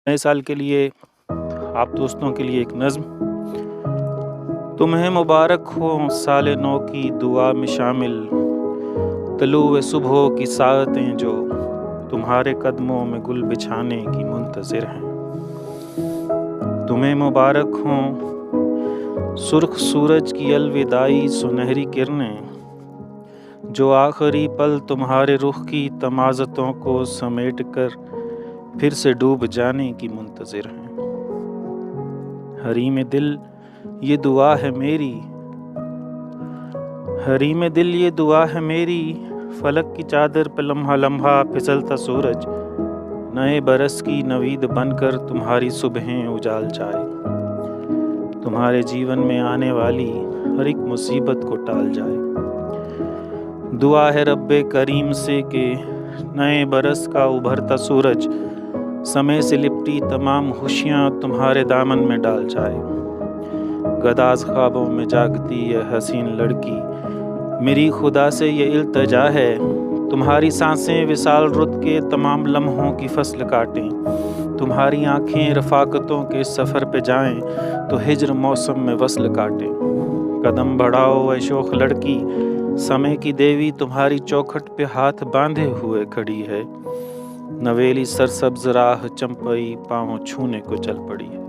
نئے سال کے لیے آپ دوستوں کے لیے ایک نظم۔ تمہیں مبارک ہو سال نو کی دعا میں شامل، طلوع صبح کی ساعتیں جو تمہارے قدموں میں گل بچھانے کی منتظر ہیں۔ تمہیں مبارک ہوں سرخ سورج کی الوداعی سنہری کرنیں، جو آخری پل تمہارے رخ کی تمازتوں کو سمیٹ کر پھر سے ڈوب جانے کی منتظر ہیں۔ حریم دل یہ دعا ہے میری، حریم دل یہ دعا ہے میری، فلک کی چادر پہ لمحہ لمحہ پھسلتا سورج نئے برس کی نوید بن کر تمہاری صبحیں اجال جائے، تمہارے جیون میں آنے والی ہر ایک مصیبت کو ٹال جائے۔ دعا ہے رب کریم سے کہ نئے برس کا ابھرتا سورج سمے سے لپٹی تمام خوشیاں تمہارے دامن میں ڈال جائے۔ گداز خوابوں میں جاگتی یہ حسین لڑکی، میری خدا سے یہ التجا ہے، تمہاری سانسیں وصال رت کے تمام لمحوں کی فصل کاٹیں، تمہاری آنکھیں رفاقتوں کے سفر پہ جائیں تو ہجر موسم میں وصل کاٹیں۔ قدم بڑھاؤ اے شوخ لڑکی، سمے کی دیوی تمہاری چوکھٹ پہ ہاتھ باندھے ہوئے کھڑی ہے، نویلی سرسبز راہ چمپئی پاؤں چھونے کو چل پڑی ہے۔